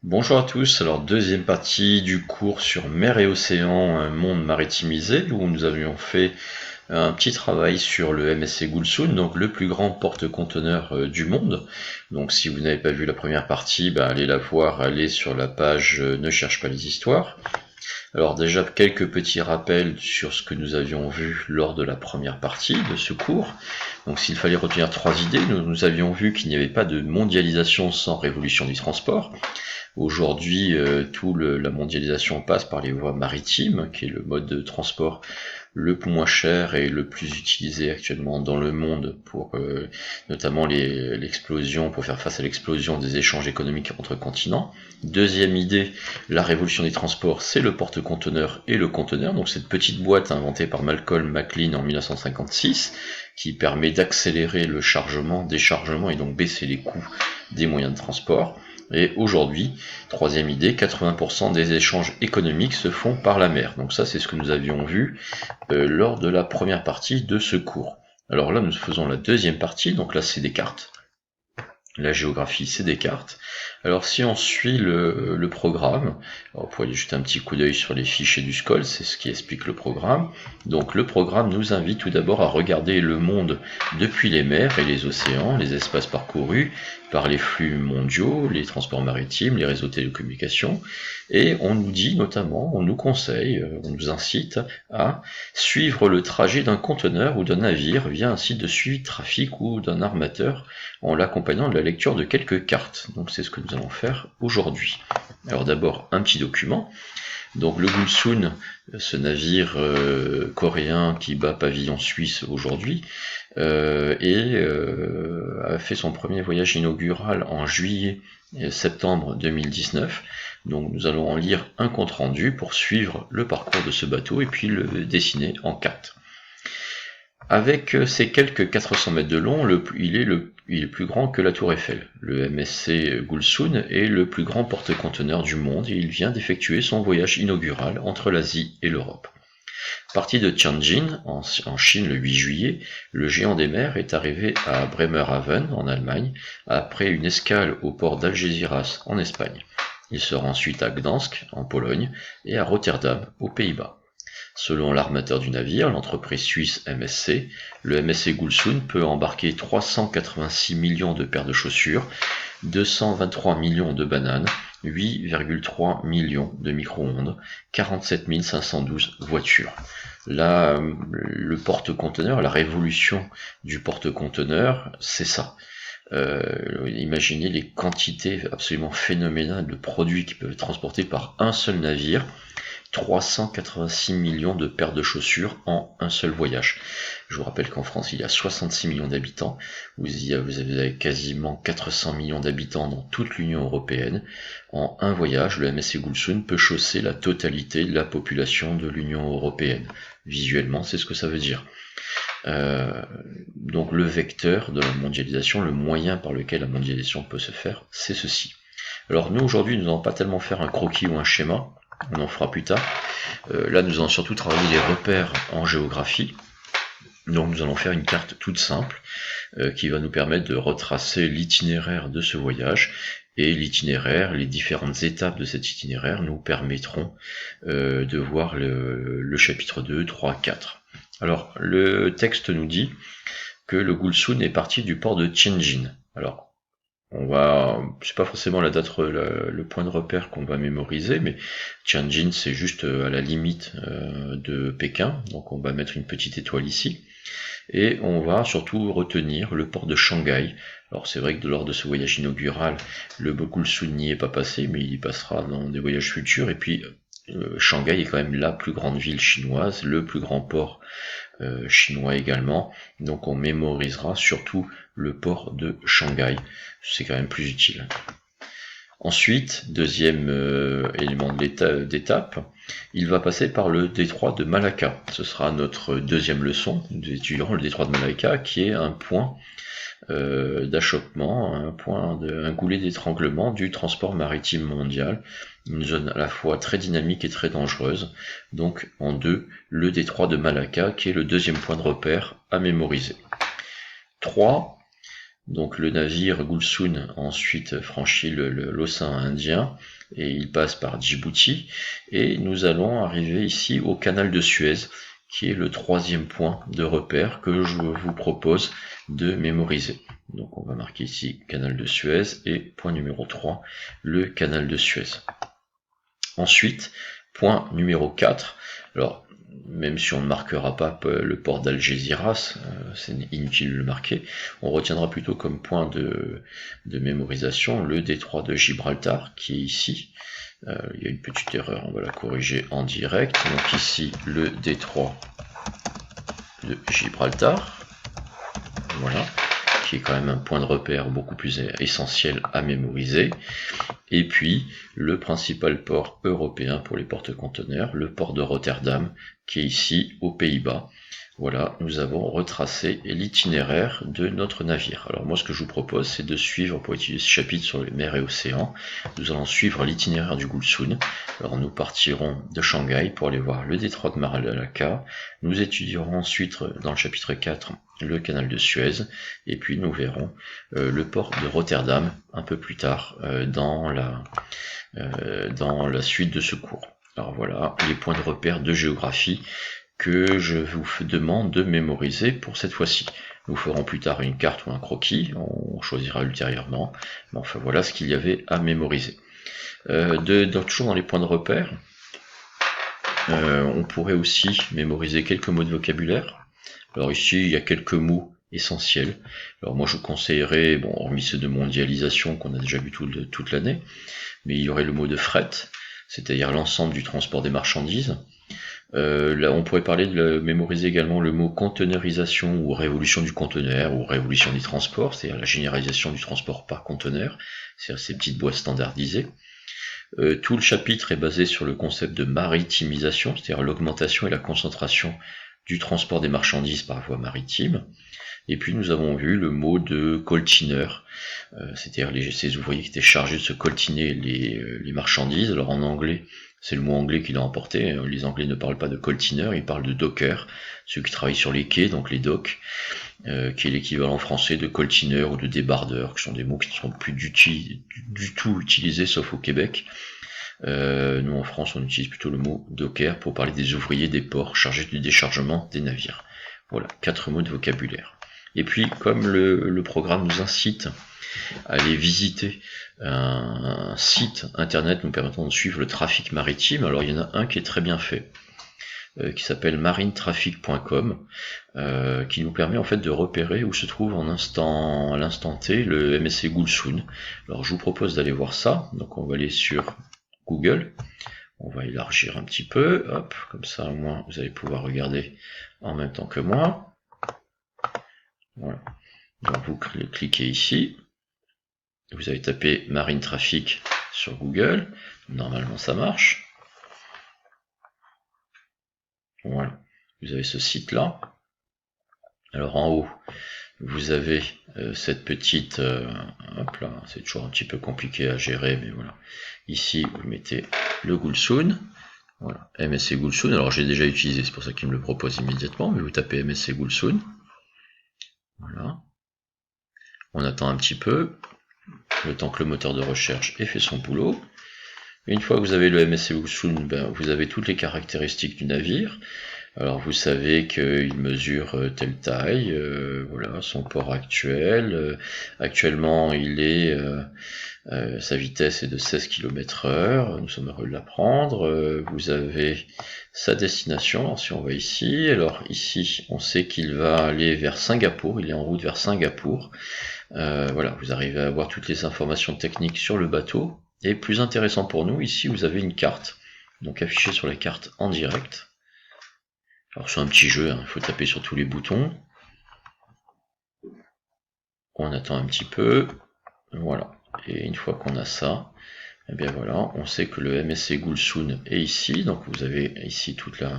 Bonjour à tous, alors deuxième partie du cours sur mer et océan, un monde maritimisé, où nous avions fait un petit travail sur le MSC Gulsun, donc le plus grand porte-conteneur du monde. Donc si vous n'avez pas vu la première partie, allez la voir, allez sur la page Ne cherche pas les histoires. Alors déjà quelques petits rappels sur ce que nous avions vu lors de la première partie de ce cours. Donc s'il fallait retenir trois idées, nous avions vu qu'il n'y avait pas de mondialisation sans révolution du transport. Aujourd'hui, la mondialisation passe par les voies maritimes, qui est le mode de transport le moins cher et le plus utilisé actuellement dans le monde pour notamment l'explosion, pour faire face à l'explosion des échanges économiques entre continents. Deuxième idée, la révolution des transports, c'est le porte-conteneur et le conteneur, donc cette petite boîte inventée par Malcolm McLean en 1956, qui permet d'accélérer le chargement, déchargement et donc baisser les coûts des moyens de transport. Et aujourd'hui, troisième idée, 80% des échanges économiques se font par la mer. Donc ça, c'est ce que nous avions vu lors de la première partie de ce cours. Alors là, nous faisons la deuxième partie, donc là, c'est des cartes. La géographie, c'est des cartes. Alors si on suit le programme, on pourrait jeter un petit coup d'œil sur les fichiers du SCOL, c'est ce qui explique le programme. Donc le programme nous invite tout d'abord à regarder le monde depuis les mers et les océans, les espaces parcourus par les flux mondiaux, les transports maritimes, les réseaux de télécommunications, et on nous dit notamment, on nous conseille, on nous incite à suivre le trajet d'un conteneur ou d'un navire via un site de suivi de trafic ou d'un armateur en l'accompagnant de la lecture de quelques cartes. Donc c'est ce que nous allons faire aujourd'hui. Alors d'abord un petit document. Donc le Gulsun, ce navire coréen qui bat pavillon suisse aujourd'hui, a fait son premier voyage inaugural en juillet et septembre 2019. Donc nous allons en lire un compte rendu pour suivre le parcours de ce bateau et puis le dessiner en cartes. Avec ses quelques 400 mètres de long, il est plus grand que la Tour Eiffel. Le MSC Gulsun est le plus grand porte-conteneur du monde et il vient d'effectuer son voyage inaugural entre l'Asie et l'Europe. Parti de Tianjin, en Chine le 8 juillet, le géant des mers est arrivé à Bremerhaven, en Allemagne, après une escale au port d'Algeciras, en Espagne. Il sera ensuite à Gdansk, en Pologne, et à Rotterdam, aux Pays-Bas. Selon l'armateur du navire, l'entreprise suisse MSC, le MSC Gulsun peut embarquer 386 millions de paires de chaussures, 223 millions de bananes, 8,3 millions de micro-ondes, 47 512 voitures. Là, le porte-conteneur, la révolution du porte-conteneur, c'est ça. Imaginez les quantités absolument phénoménales de produits qui peuvent être transportés par un seul navire. 386 millions de paires de chaussures en un seul voyage. Je vous rappelle qu'en France, il y a 66 millions d'habitants. Vous avez quasiment 400 millions d'habitants dans toute l'Union européenne. En un voyage, le MSC Gulsun peut chausser la totalité de la population de l'Union européenne. Visuellement, c'est ce que ça veut dire. Donc le vecteur de la mondialisation, le moyen par lequel la mondialisation peut se faire, c'est ceci. Alors nous, aujourd'hui, nous n'allons pas tellement faire un croquis ou un schéma, on en fera plus tard. Là, nous allons surtout travailler les repères en géographie. Donc nous allons faire une carte toute simple qui va nous permettre de retracer l'itinéraire de ce voyage. Et l'itinéraire, les différentes étapes de cet itinéraire nous permettront de voir le chapitre 2, 3, 4. Alors, le texte nous dit que le Gulsun est parti du port de Tianjin. Alors, c'est pas forcément la date, le point de repère qu'on va mémoriser, mais Tianjin c'est juste à la limite de Pékin, donc on va mettre une petite étoile ici, et on va surtout retenir le port de Shanghai. Alors c'est vrai que lors de ce voyage inaugural, le Gulsun n'y est pas passé, mais il y passera dans des voyages futurs, et puis Shanghai est quand même la plus grande ville chinoise, le plus grand port chinois également, donc on mémorisera surtout le port de Shanghai, c'est quand même plus utile. Ensuite, deuxième élément d'étape, il va passer par le détroit de Malacca. Ce sera notre deuxième leçon. Nous étudierons le détroit de Malacca, qui est un point d'achoppement, un goulet d'étranglement du transport maritime mondial, une zone à la fois très dynamique et très dangereuse. Donc en deux, le détroit de Malacca, qui est le deuxième point de repère à mémoriser. 3. Donc le navire Gulsun a ensuite franchi l'océan Indien et il passe par Djibouti. Et nous allons arriver ici au canal de Suez, qui est le troisième point de repère que je vous propose de mémoriser. Donc on va marquer ici canal de Suez et point numéro 3, le canal de Suez. Ensuite, point numéro 4, alors même si on ne marquera pas le port d'Algésiras, c'est inutile de le marquer, on retiendra plutôt comme point de mémorisation le détroit de Gibraltar, qui est ici. Il y a une petite erreur, on va la corriger en direct. Donc ici, le détroit de Gibraltar, voilà, qui est quand même un point de repère beaucoup plus essentiel à mémoriser. Et puis, le principal port européen pour les porte-conteneurs, le port de Rotterdam, qui est ici aux Pays-Bas. Voilà, nous avons retracé l'itinéraire de notre navire. Alors moi, ce que je vous propose, c'est de suivre, pour étudier ce chapitre sur les mers et océans, nous allons suivre l'itinéraire du Gulsun. Alors nous partirons de Shanghai pour aller voir le détroit de Malacca. Nous étudierons ensuite, dans le chapitre 4, le canal de Suez. Et puis nous verrons le port de Rotterdam un peu plus tard dans la suite de ce cours. Alors voilà les points de repère de géographie que je vous demande de mémoriser pour cette fois-ci. Nous ferons plus tard une carte ou un croquis, on choisira ultérieurement, mais enfin voilà ce qu'il y avait à mémoriser. Toujours dans les points de repère, on pourrait aussi mémoriser quelques mots de vocabulaire. Alors ici, il y a quelques mots essentiels. Alors moi je vous conseillerais, bon, hormis ceux de mondialisation qu'on a déjà vu toute l'année, mais il y aurait le mot de fret, c'est-à-dire l'ensemble du transport des marchandises. Là, on pourrait parler de mémoriser également le mot conteneurisation ou révolution du conteneur ou révolution des transports, c'est-à-dire la généralisation du transport par conteneur, c'est-à-dire ces petites boîtes standardisées. Tout le chapitre est basé sur le concept de maritimisation, c'est-à-dire l'augmentation et la concentration du transport des marchandises par voie maritime. Et puis nous avons vu le mot de coltineur, c'est-à-dire ces ouvriers qui étaient chargés de se coltiner les marchandises. Alors en anglais, c'est le mot anglais qui l'a emporté. Les Anglais ne parlent pas de coltineur, ils parlent de docker, ceux qui travaillent sur les quais, donc les docks, qui est l'équivalent français de coltineur ou de débardeur, qui sont des mots qui ne sont plus du tout utilisés, sauf au Québec. Nous en France, on utilise plutôt le mot docker pour parler des ouvriers des ports chargés du déchargement des navires. Voilà, 4 mots de vocabulaire. Et puis, comme le programme nous incite à aller visiter un site internet nous permettant de suivre le trafic maritime, alors il y en a un qui est très bien fait, qui s'appelle marinetraffic.com, qui nous permet en fait de repérer où se trouve à l'instant T le MSC Gulsun. Alors je vous propose d'aller voir ça. Donc on va aller sur Google, on va élargir un petit peu, hop, comme ça au moins vous allez pouvoir regarder en même temps que moi. Voilà. Donc vous cliquez ici, vous avez tapé Marine Traffic sur Google, normalement ça marche. Voilà, vous avez ce site là. Alors en haut, vous avez cette petite, hop là, c'est toujours un petit peu compliqué à gérer, mais voilà. Ici, vous mettez le Gulsun, voilà, MSC Gulsun. Alors j'ai déjà utilisé, c'est pour ça qu'il me le propose immédiatement, mais vous tapez MSC Gulsun. Voilà. On attend un petit peu, le temps que le moteur de recherche ait fait son boulot. Une fois que vous avez le MSC Gulsun, ben, vous avez toutes les caractéristiques du navire. Alors vous savez qu'il mesure telle taille, voilà son port actuel. Actuellement il est sa vitesse est de 16 km/h, nous sommes heureux de l'apprendre. Vous avez sa destination, alors si on va ici, alors ici on sait qu'il va aller vers Singapour, il est en route vers Singapour. Voilà, vous arrivez à avoir toutes les informations techniques sur le bateau. Et plus intéressant pour nous, ici vous avez une carte, donc affichée sur la carte en direct. Alors c'est un petit jeu, il faut taper sur tous les boutons. On attend un petit peu. Voilà. Et une fois qu'on a ça, et bien voilà, on sait que le MSC Gulsun est ici. Donc vous avez ici toute la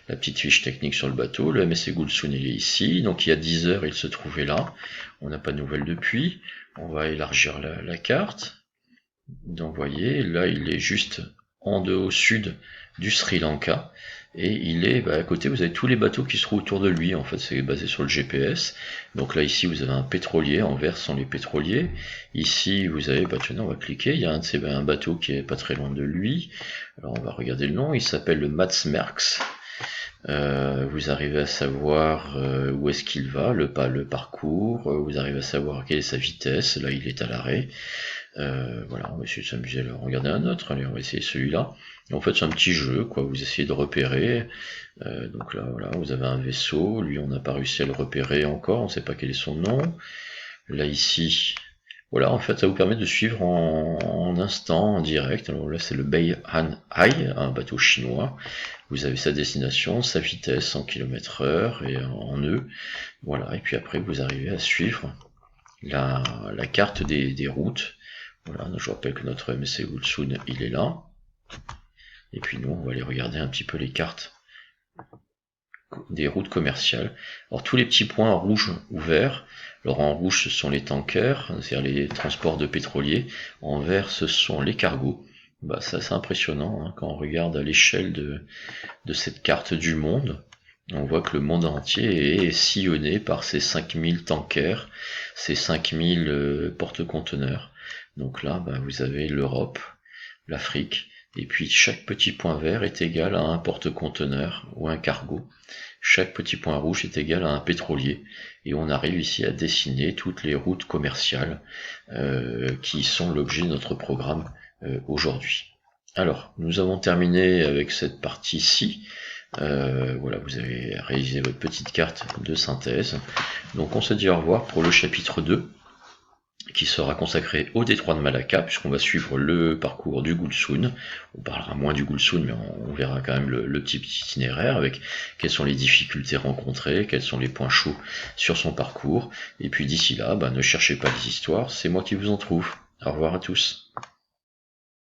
petite fiche technique sur le bateau. Le MSC Gulsun il est ici. Donc il y a 10 heures, il se trouvait là. On n'a pas de nouvelles depuis. On va élargir la carte. Donc vous voyez, là il est juste au sud du Sri Lanka. et il est à côté, vous avez tous les bateaux qui se trouvent autour de lui. En fait, c'est basé sur le GPS. Donc là, ici, vous avez un pétrolier. En vert sont les pétroliers. Ici, vous avez, tenez, on va cliquer. Il y a un bateau qui est pas très loin de lui. Alors, on va regarder le nom. Il s'appelle le Mats Merckx. Vous arrivez à savoir où est-ce qu'il va, le parcours. Vous arrivez à savoir quelle est sa vitesse. Là, il est à l'arrêt. Voilà, on va essayer de s'amuser à regarder un autre. Allez, on va essayer celui-là. Et en fait, c'est un petit jeu, quoi. Vous essayez de repérer. Donc là, voilà, vous avez un vaisseau. Lui, on n'a pas réussi à le repérer encore. On ne sait pas quel est son nom. Là, ici, voilà, en fait, ça vous permet de suivre en instant, en direct. Alors là, c'est le Beihan Hai, un bateau chinois. Vous avez sa destination, sa vitesse en km/h et en nœuds. Voilà, et puis après, vous arrivez à suivre la carte des routes. Voilà, je vous rappelle que notre MSC Gulsun, il est là. Et puis nous, on va aller regarder un petit peu les cartes des routes commerciales. Alors tous les petits points rouges ou verts, alors en rouge ce sont les tankers, c'est-à-dire les transports de pétroliers, en vert ce sont les cargos. Ça c'est impressionnant hein, quand on regarde à l'échelle de cette carte du monde. On voit que le monde entier est sillonné par ces 5000 tankers, ces 5000 porte-conteneurs. Donc là, vous avez l'Europe, l'Afrique, et puis chaque petit point vert est égal à un porte-conteneur ou un cargo. Chaque petit point rouge est égal à un pétrolier. Et on arrive ici à dessiner toutes les routes commerciales qui sont l'objet de notre programme aujourd'hui. Alors, nous avons terminé avec cette partie-ci. Voilà, vous avez réalisé votre petite carte de synthèse. Donc on se dit au revoir pour le chapitre 2, qui sera consacré au détroit de Malacca, puisqu'on va suivre le parcours du Gulsun. On parlera moins du Gulsun, mais on verra quand même le petit itinéraire, avec quelles sont les difficultés rencontrées, quels sont les points chauds sur son parcours. Et puis d'ici là, ne cherchez pas les histoires, c'est moi qui vous en trouve. Au revoir à tous.